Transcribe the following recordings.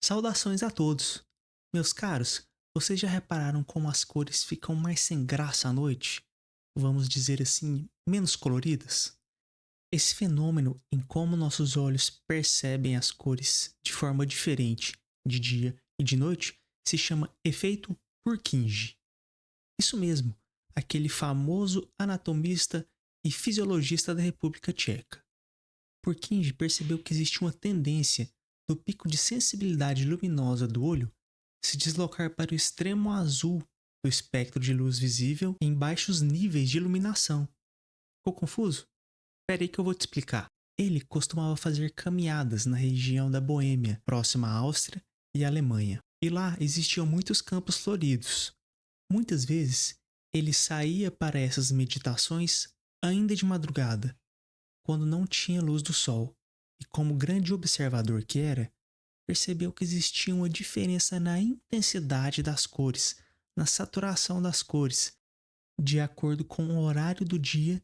Saudações a todos! Meus caros, vocês já repararam como as cores ficam mais sem graça à noite? Vamos dizer assim, menos coloridas? Esse fenômeno em como nossos olhos percebem as cores de forma diferente de dia e de noite se chama efeito Purkinje. Isso mesmo, aquele famoso anatomista e fisiologista da República Tcheca. Purkinje percebeu que existia uma tendência do pico de sensibilidade luminosa do olho se deslocar para o extremo azul do espectro de luz visível em baixos níveis de iluminação. Ficou confuso? Espera aí que eu vou te explicar. Ele costumava fazer caminhadas na região da Boêmia, próxima à Áustria e à Alemanha. E lá existiam muitos campos floridos. Muitas vezes, ele saía para essas meditações ainda de madrugada, quando não tinha luz do sol, e como grande observador que era, percebeu que existia uma diferença na intensidade das cores, na saturação das cores, de acordo com o horário do dia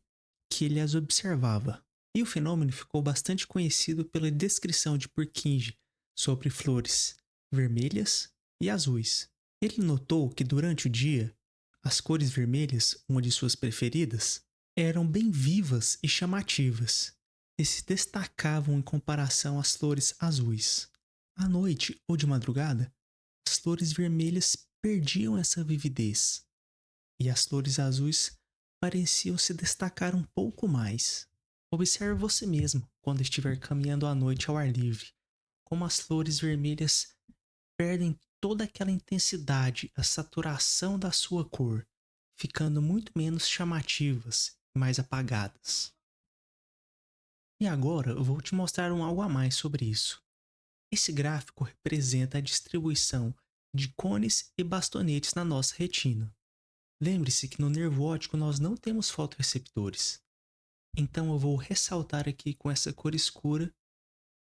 que ele as observava. E o fenômeno ficou bastante conhecido pela descrição de Purkinje sobre flores vermelhas e azuis. Ele notou que durante o dia, as cores vermelhas, uma de suas preferidas, eram bem vivas e chamativas, e se destacavam em comparação às flores azuis. À noite ou de madrugada, as flores vermelhas perdiam essa vividez, e as flores azuis pareciam se destacar um pouco mais. Observe você mesmo quando estiver caminhando à noite ao ar livre, como as flores vermelhas perdem toda aquela intensidade, a saturação da sua cor, ficando muito menos chamativas e mais apagadas. E agora eu vou te mostrar algo a mais sobre isso. Esse gráfico representa a distribuição de cones e bastonetes na nossa retina. Lembre-se que no nervo óptico nós não temos fotoreceptores. Então eu vou ressaltar aqui com essa cor escura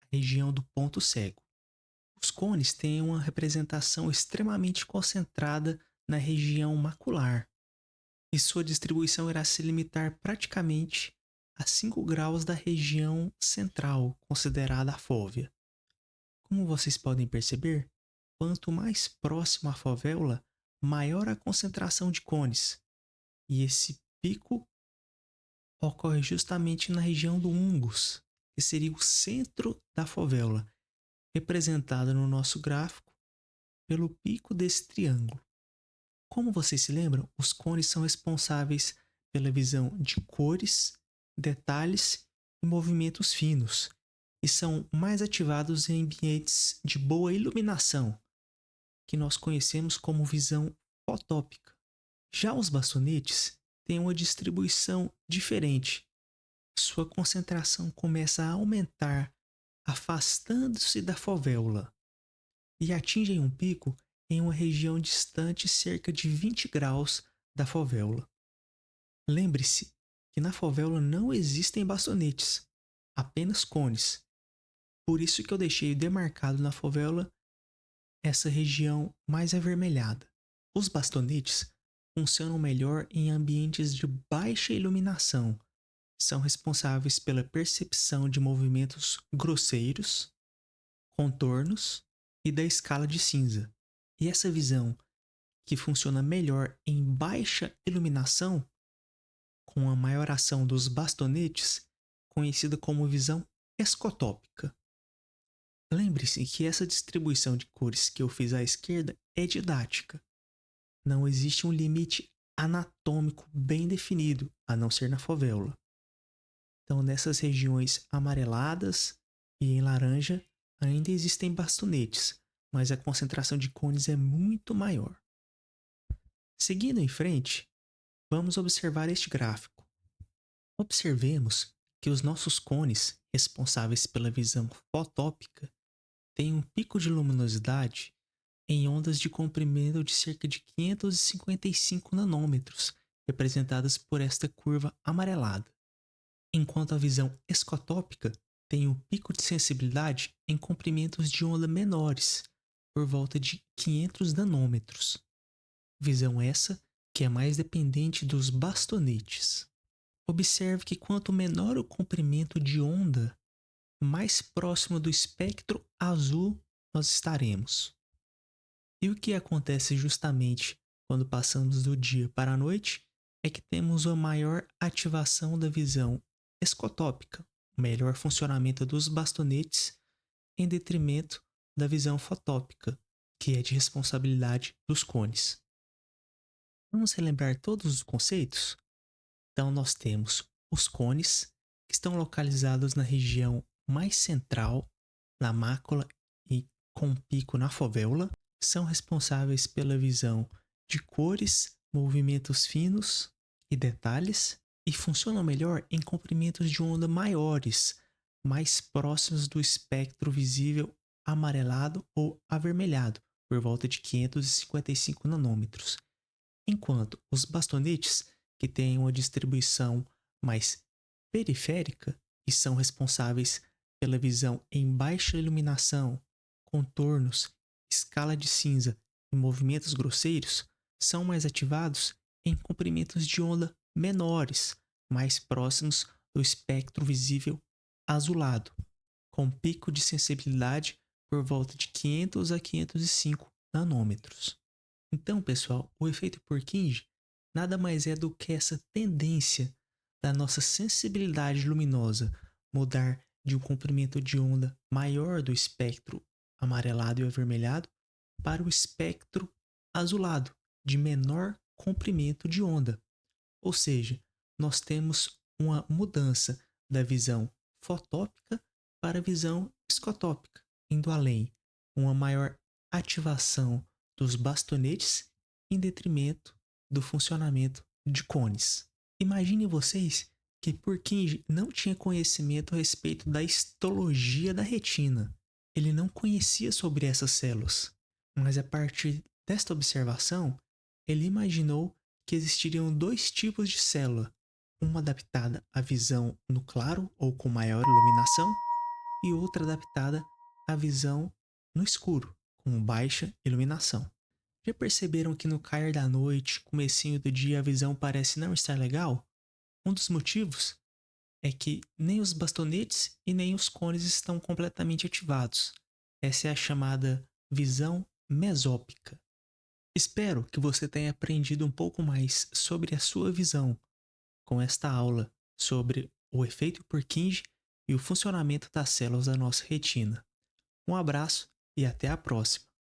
a região do ponto cego. Os cones têm uma representação extremamente concentrada na região macular, e sua distribuição irá se limitar praticamente a 5 graus da região central, considerada a fóvea. Como vocês podem perceber, quanto mais próximo à fovéola, maior a concentração de cones, e esse pico ocorre justamente na região do umbus, que seria o centro da fovéola, representada no nosso gráfico pelo pico desse triângulo. Como vocês se lembram, os cones são responsáveis pela visão de cores, detalhes e movimentos finos, e são mais ativados em ambientes de boa iluminação, que nós conhecemos como visão fotópica. Já os bastonetes têm uma distribuição diferente. Sua concentração começa a aumentar, afastando-se da fovéola, e atingem um pico em uma região distante cerca de 20 graus da fovéola. Lembre-se que na fovéola não existem bastonetes, apenas cones. Por isso que eu deixei demarcado na fovéola essa região mais avermelhada. Os bastonetes funcionam melhor em ambientes de baixa iluminação. São responsáveis pela percepção de movimentos grosseiros, contornos e da escala de cinza. E essa visão, que funciona melhor em baixa iluminação, com a maior ação dos bastonetes, conhecida como visão escotópica. Lembre-se que essa distribuição de cores que eu fiz à esquerda é didática. Não existe um limite anatômico bem definido, a não ser na fovéola. Então, nessas regiões amareladas e em laranja, ainda existem bastonetes, mas a concentração de cones é muito maior. Seguindo em frente, vamos observar este gráfico. Observemos que os nossos cones, responsáveis pela visão fotópica, têm um pico de luminosidade em ondas de comprimento de cerca de 555 nanômetros, representadas por esta curva amarelada, enquanto a visão escotópica tem um pico de sensibilidade em comprimentos de onda menores, por volta de 500 nanômetros. Visão essa que é mais dependente dos bastonetes. Observe que quanto menor o comprimento de onda, mais próximo do espectro azul nós estaremos. E o que acontece justamente quando passamos do dia para a noite é que temos uma maior ativação da visão escotópica, o melhor funcionamento dos bastonetes em detrimento da visão fotópica, que é de responsabilidade dos cones. Vamos relembrar todos os conceitos? Então, nós temos os cones, que estão localizados na região mais central, na mácula e com um pico na fovéola, são responsáveis pela visão de cores, movimentos finos e detalhes, e funcionam melhor em comprimentos de onda maiores, mais próximos do espectro visível amarelado ou avermelhado, por volta de 555 nanômetros, enquanto os bastonetes, que têm uma distribuição mais periférica e são responsáveis pela visão em baixa iluminação, contornos, escala de cinza e movimentos grosseiros, são mais ativados em comprimentos de onda menores, mais próximos do espectro visível azulado, com pico de sensibilidade por volta de 500 a 505 nanômetros. Então, pessoal, o efeito Purkinje nada mais é do que essa tendência da nossa sensibilidade luminosa mudar de um comprimento de onda maior do espectro amarelado e avermelhado para o espectro azulado, de menor comprimento de onda. Ou seja, nós temos uma mudança da visão fotópica para a visão escotópica, indo além, uma maior ativação dos bastonetes em detrimento do funcionamento de cones. Imaginem vocês que Purkinje não tinha conhecimento a respeito da histologia da retina. Ele não conhecia sobre essas células, mas a partir desta observação, ele imaginou que existiriam dois tipos de célula, uma adaptada à visão no claro ou com maior iluminação e outra adaptada à visão no escuro, com baixa iluminação. Já perceberam que no cair da noite, comecinho do dia, a visão parece não estar legal? Um dos motivos é que nem os bastonetes e nem os cones estão completamente ativados. Essa é a chamada visão mesópica. Espero que você tenha aprendido um pouco mais sobre a sua visão com esta aula sobre o efeito Purkinje e o funcionamento das células da nossa retina. Um abraço e até a próxima!